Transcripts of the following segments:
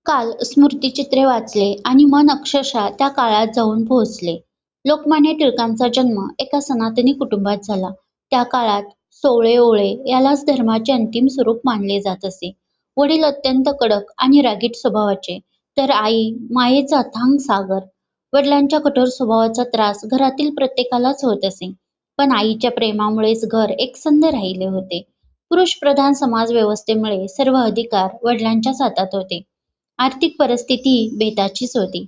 काल स्मृतिचित्रे वाचले आणि मन अक्षरशः त्या काळात जाऊन पोहोचले. लोकमान्य टिळकांचा जन्म एका सनातनी कुटुंबात झाला. त्या काळात सोवळे ओळे यालाच धर्माचे अंतिम स्वरूप मानले जात असे. वडील अत्यंत कडक आणि रागीट स्वभावाचे, तर आई मायेचा अथांग सागर. वडिलांच्या कठोर स्वभावाचा त्रास घरातील प्रत्येकालाच होत असे. पण आईच्या प्रेमामुळेच घर एकसंध राहिले होते. पुरुषप्रधान समाज व्यवस्थेमुळे सर्व अधिकार वडिलांच्याच हातात होते. आर्थिक परिस्थिती बेताचीच होती.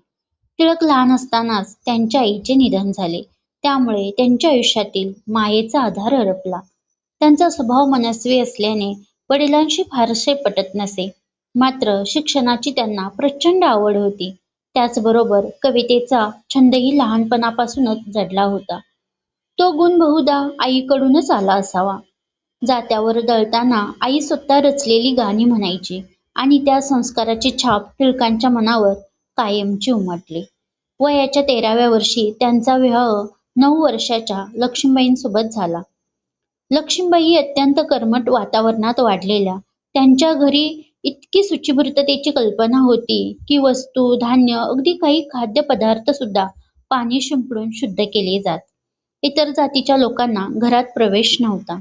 टिळक लहान असतानाच त्यांच्या आईचे निधन झाले. त्यामुळे त्यांच्या आयुष्यातील मायेचा आधार हरपला. त्यांचा स्वभाव मनस्वी असल्याने वडिलांशी फारसे पटत नसे. मात्र शिक्षणाची त्यांना प्रचंड आवड होती. त्याचबरोबर कवितेचा छंदही लहानपणापासूनच जडला होता. तो गुण बहुधा आईकडूनच आला असावा. जात्यावर दळताना आई स्वतः रचलेली गाणी म्हणायची आणि त्या संस्काराची छाप टिळकांच्या मनावर कायमची उमटली. वयाच्या 13व्या वर्षी त्यांचा विवाह 9 वर्षाच्या लक्ष्मीबाईंसोबत झाला. लक्ष्मीबाई अत्यंत कर्मठ वातावरणात वाढलेल्या. त्यांच्या घरी इतकी शुचिर्भूततेची कल्पना होती की वस्तू, धान्य, अगदी काही खाद्यपदार्थ सुद्धा पाणी शिंपडून शुद्ध केले जात. इतर जातीच्या लोकांना घरात प्रवेश नव्हता.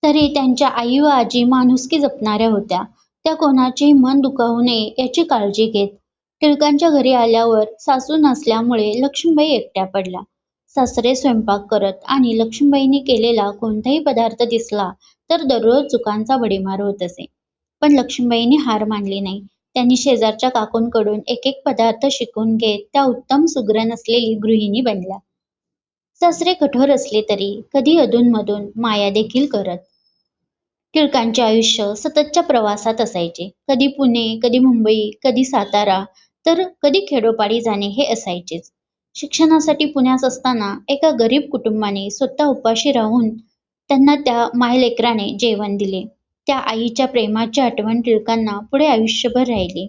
तरी त्यांच्या आई व आजी माणुसकी जपणाऱ्या होत्या. त्या कोणाचेही मन दुखावू नये याची काळजी घेत. टिळकांच्या घरी आल्यावर सासू नसल्यामुळे लक्ष्मीबाई एकट्या पडल्या. सासरे स्वयंपाक करत आणि लक्ष्मीबाईंनी केलेला कोणताही पदार्थ दिसला तर दररोज चुकांचा भडीमार होत असे. पण लक्ष्मीबाईंनी हार मानली नाही. त्यांनी शेजारच्या काकूंकडून एक एक पदार्थ शिकून घेत त्या उत्तम सुगरण असलेली गृहिणी बनल्या. सासरे कठोर असले तरी कधी अधूनमधून माया देखील करत. टिळकांचे आयुष्य सततच्या प्रवासात असायचे. कधी पुणे, कधी मुंबई, कधी सातारा, तर कधी खेडोपाडी जाणे हे असायचेच. शिक्षणासाठी पुण्यात असताना एका गरीब कुटुंबाने स्वतः उपाशी राहून त्यांना त्या मायलेकराने जेवण दिले. त्या आईच्या प्रेमाची आठवण टिळकांना पुढे आयुष्यभर राहिली.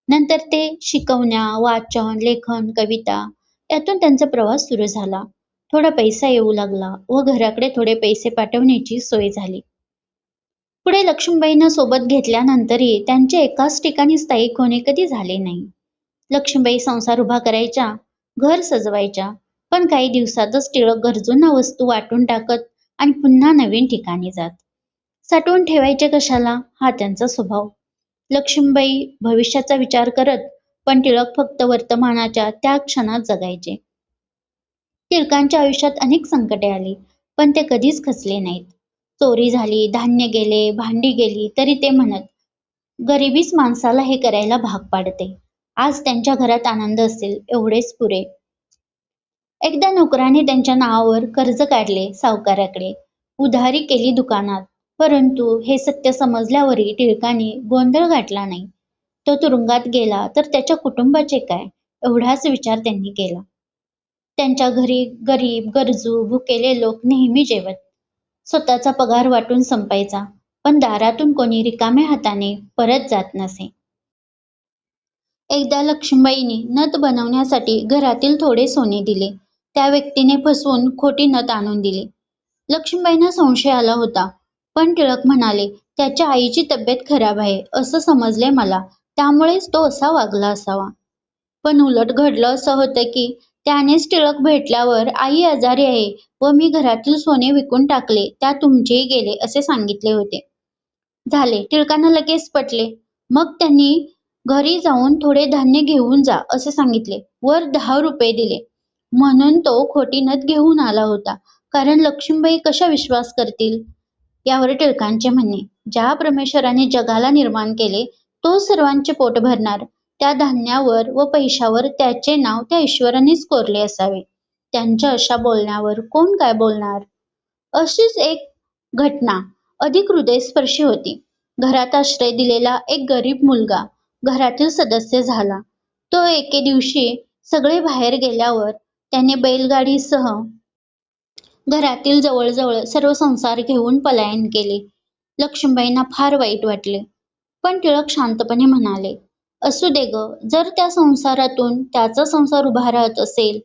नंतर ते शिकवण्या, वाचन, लेखन, कविता यातून त्यांचा प्रवास सुरू झाला. थोडा पैसा येऊ लागला व घराकडे थोडे पैसे पाठवण्याची सोय झाली. पुढे लक्ष्मीबाईंना सोबत घेतल्यानंतरही त्यांचे एकाच ठिकाणी स्थायिक होणे कधी झाले नाही. लक्ष्मीबाई संसार उभा करायच्या, घर सजवायच्या, पण काही दिवसातच टिळक गरजूंना वस्तू वाटून टाकत आणि पुन्हा नवीन ठिकाणी जात. साठवून ठेवायचे कशाला हा त्यांचा स्वभाव. लक्ष्मीबाई भविष्याचा विचार करत, पण टिळक फक्त वर्तमानाच्या त्या क्षणात जगायचे. टिळकांच्या आयुष्यात अनेक संकटे आली, पण ते कधीच खचले नाहीत. चोरी झाली, धान्य गेले, भांडी गेली, तरी ते म्हणत, गरिबीच माणसाला हे करायला भाग पाडते. आज त्यांच्या घरात आनंद असेल एवढेच पुरे. एकदा नोकराने त्यांच्या नावावर कर्ज काढले सावकाराकडे. उधारी केली दुकानात. परंतु हे सत्य समजल्यावरही टिळकांनी गोंधळ घातला नाही. तो तुरुंगात गेला तर त्याच्या कुटुंबाचे काय, एवढाच विचार त्यांनी केला. त्यांच्या घरी गरीब, गरजू, भुकेले लोक नेहमी जेवत. स्वतःचा पगार वाटून संपायचा, पण दारातून कोणी रिकाम्या हाताने परत जात नसे. एकदा लक्ष्मीबाईंनी नथ बनवण्यासाठी घरातील थोडे सोने दिले. त्या व्यक्तीने फसवून खोटी नथ आणून दिली. लक्ष्मीबाईंना संशय आला होता, पण टिळक म्हणाले, त्याच्या आईची तब्येत खराब आहे असं समजले मला, त्यामुळेच तो असा वागला असावा. पण उलट घडलं असं होतं की त्यानेच टिळक भेटल्यावर आई आजारी आहे व मी घरातील सोने विकून टाकले, त्या तुमचेही गेले असे सांगितले होते. झाले, टिळकांना लगेच पटले. मग त्यांनी घरी जाऊन थोडे धान्य घेऊन जा असे सांगितले. वर 10 रुपये दिले. म्हणून तो खोटी नथ घेऊन आला होता. कारण लक्ष्मीबाई कशा विश्वास करतील. यावर टिळकांचे म्हणणे, ज्या परमेश्वराने जगाला निर्माण केले तो सर्वांचे पोट भरणार. त्या धान्यावर व पैशावर त्याचे नाव त्या ईश्वरानेच कोरले असावे. त्यांच्या अशा बोलण्यावर कोण काय बोलणार. अशीच एक घटना अधिक हृदयस्पर्शी होती. घरात आश्रय दिलेला एक गरीब मुलगा घरातील सदस्य झाला. तो एके दिवशी सगळे बाहेर गेल्यावर त्याने बैलगाडीसह घरातील जवळजवळ सर्व संसार घेऊन पलायन केले. लक्ष्मीबाईंना फार वाईट वाटले, पण टिळक शांतपणे म्हणाले, असू दे ग, जर त्या संसारातून त्याचा संसार उभा राहत असेल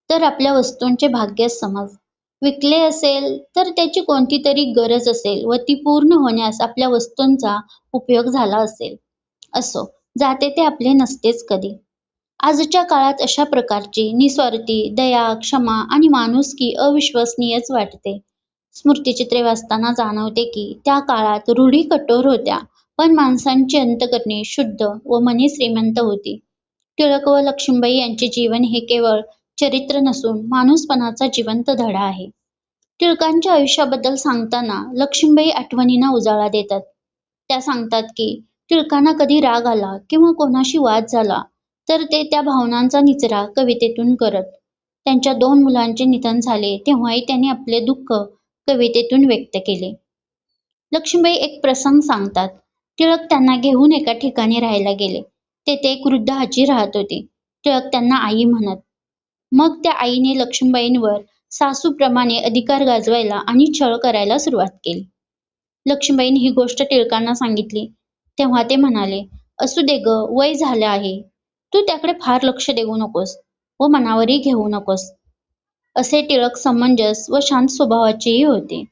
तर आपल्या वस्तूंचे भाग्य समज. विकले असेल तर त्याची कोणती तरी गरज असेल व ती पूर्ण होण्यास आपल्या वस्तूंचा उपयोग झाला असेल. असो, जाते ते आपले नसतेच कधी. आजच्या काळात अशा प्रकारची निस्वार्थी दया, क्षमा आणि माणुसकी अविश्वसनीयच वाटते. स्मृतिचित्रे वाचताना जाणवते की त्या काळात रूढी कठोर होत्या, पण माणसांची अंतःकरणे शुद्ध व मने श्रीमंत होती. टिळक व लक्ष्मीबाई यांचे जीवन हे केवळ चरित्र नसून माणूसपणाचा जिवंत धडा आहे. टिळकांच्या आयुष्याबद्दल सांगताना लक्ष्मीबाई आठवणींना उजाळा देतात. त्या सांगतात की टिळकांना कधी राग आला किंवा कोणाशी वाद झाला तर ते त्या भावनांचा निचरा कवितेतून करत. त्यांच्या 2 मुलांचे निधन झाले तेव्हाही त्यांनी आपले दुःख कवितेतून व्यक्त केले. लक्ष्मीबाई एक प्रसंग सांगतात. टिळक त्यांना घेऊन एका ठिकाणी राहायला गेले. तेथे एक वृद्ध आजी राहत होती. टिळक त्यांना आई म्हणत. मग त्या आईने लक्ष्मीबाईंवर सासूप्रमाणे अधिकार गाजवायला आणि छळ करायला सुरुवात केली. लक्ष्मीबाईंनी ही गोष्ट टिळकांना सांगितली. तेव्हा ते म्हणाले, "असू दे गं, वय झालं आहे. तू त्याकडे फार लक्ष देऊ नकोस व मनावरही घेऊ नकोस." असे टिळक समंजस व शांत स्वभावाचेही होते.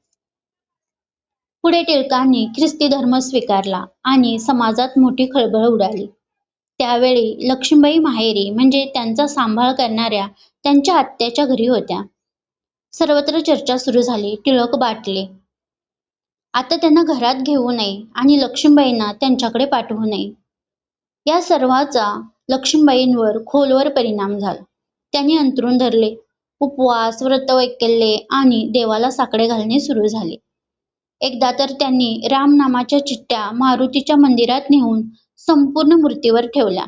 पुढे टिळकांनी ख्रिस्ती धर्म स्वीकारला आणि समाजात मोठी खळबळ उडाली. त्यावेळी लक्ष्मीबाई माहेरी म्हणजे त्यांचा सांभाळ करणाऱ्या त्यांच्या आत्याच्या घरी होत्या. सर्वत्र चर्चा सुरू झाली. टिळक बाटले. आता त्यांना घरात घेऊ नये आणि लक्ष्मीबाईंना त्यांच्याकडे पाठवू नये. या सर्वाचा लक्ष्मीबाईंवर खोलवर परिणाम झाला. त्यांनी अंथरूण धरले. उपवास, व्रतवैकल्ये आणि देवाला साकडे घालणे सुरू झाले. एकदा तर त्यांनी रामनामाच्या चिठ्ठ्या मारुतीच्या मंदिरात नेऊन संपूर्ण मूर्तीवर ठेवल्या.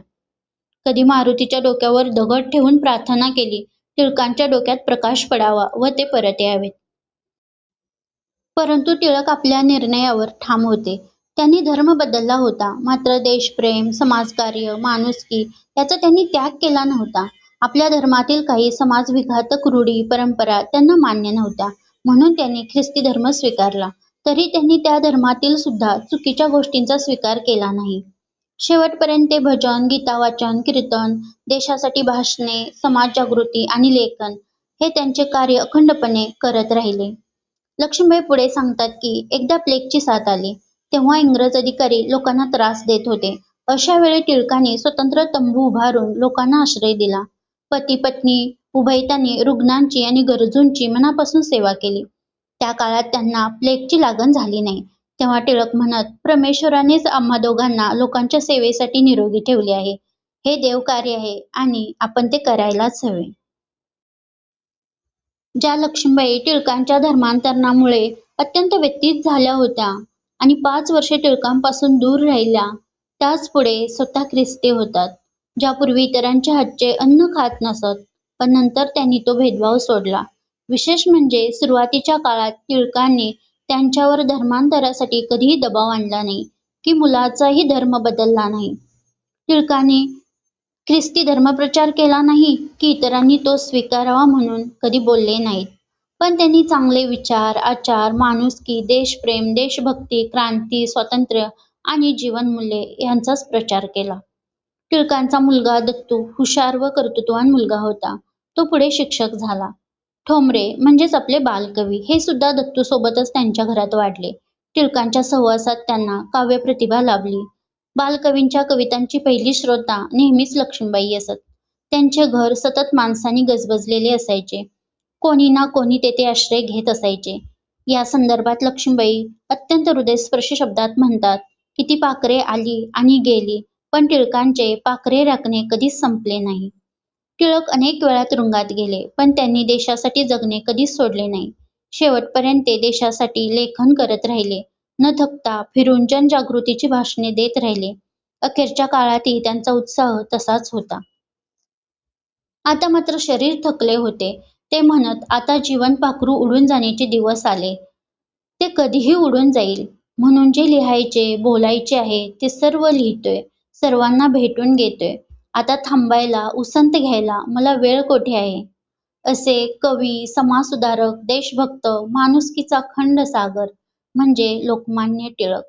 कधी मारुतीच्या डोक्यावर दगड ठेवून प्रार्थना केली, टिळकांच्या डोक्यात प्रकाश पडावा व ते परत यावेत. परंतु टिळक आपल्या निर्णयावर ठाम होते. त्यांनी धर्म बदलला होता, मात्र देशप्रेम, समाजकार्य, माणुसकी याचा त्यांनी त्याग केला नव्हता. आपल्या धर्मातील काही समाजविघातक रूढी, परंपरा त्यांना मान्य नव्हत्या, म्हणून त्यांनी ख्रिस्ती धर्म स्वीकारला. तरी त्यांनी त्या धर्मातील सुद्धा चुकीच्या गोष्टींचा स्वीकार केला नाही. शेवटपर्यंत ते भजन, गीतावाचन, कीर्तन, देशासाठी भाषणे, समाजजागृती आणि लेखन हे त्यांचे कार्य अखंडपणे करत राहिले. लक्ष्मीबाई पुढे सांगतात की एकदा प्लेगची साथ आली. तेव्हा इंग्रज अधिकारी लोकांना त्रास देत होते. अशा वेळी टिळकांनी स्वतंत्र तंबू उभारून लोकांना आश्रय दिला. पती-पत्नी उभयतांनी रुग्णांची आणि गरजूंची मनापासून सेवा केली. त्या काळात त्यांना प्लेगची लागण झाली नाही. तेव्हा टिळक म्हणत, "परमेश्वरानेच आम्हा दोघांना लोकांच्या सेवेसाठी निरोगी ठेवले आहे. हे देवकार्य आहे आणि आपण ते करायलाच हवे." ज्या लक्ष्मीबाई टिळकांच्या धर्मांतरणामुळे अत्यंत व्यथित झाल्या होत्या आणि 5 वर्षे टिळकांपासून दूर राहिल्या, त्याच पुढे स्वतः ख्रिस्ती होतात. ज्या पूर्वी इतरांच्या हातचे अन्न खात नसत, पण नंतर त्यांनी तो भेदभाव सोडला. विशेष म्हणजे सुरुवातीच्या काळात टिळकांनी त्यांच्यावर धर्मांतरासाठी कधीही दबाव आणला नाही की मुलाचाही धर्म बदलला नाही. टिळकांनी ख्रिस्ती धर्मप्रचार केला नाही की इतरांनी तो स्वीकारावा म्हणून कधी बोलले नाहीत. पण त्यांनी चांगले विचार, आचार, माणुसकी, देशप्रेम, देशभक्ती, क्रांती, स्वातंत्र्य आणि जीवनमूल्ये यांचाच प्रचार केला. टिळकांचा मुलगा दत्तू हुशार व कर्तृत्ववान मुलगा होता. तो पुढे शिक्षक झाला. ठोंबरे म्हणजेच आपले बालकवी हे सुद्धा दत्तूसोबतच त्यांच्या घरात वाढले. टिळकांच्या सहवासात त्यांना काव्यप्रतिभा लाभली. बालकवींच्या कवितांची पहिली श्रोता नेहमीच लक्ष्मीबाई असत. त्यांचे घर सतत माणसांनी गजबजलेले असायचे. कोणी ना कोणी तेथे आश्रय घेत असायचे. या संदर्भात लक्ष्मीबाई अत्यंत हृदयस्पर्शी शब्दात म्हणतात, "किती पाखरे आली आणि गेली, पण टिळकांचे पाखरे राखणे कधीच संपले नाही." टिळक अनेक वेळा तुरुंगात गेले, पण त्यांनी देशासाठी जगणे कधीच सोडले नाही. शेवटपर्यंत ते देशासाठी लेखन करत राहिले. न थकता फिरून जनजागृतीची भाषणे देत राहिले. अखेरच्या काळातही त्यांचा उत्साह तसाच होता. आता मात्र शरीर थकले होते. ते म्हणत, "आता जीवन पाखरू उडून जाण्याचे दिवस आले. ते कधीही उडून जाईल. म्हणून जे लिहायचे, बोलायचे आहे ते सर्व लिहितोय. सर्वांना भेटून घेतोय. आता थांबायला, उसंत घ्यायला मला वेळ कोठे आहे." असे कवी, समाजसुधारक, देशभक्त, माणुसकीचा अखंड सागर म्हणजे लोकमान्य टिळक.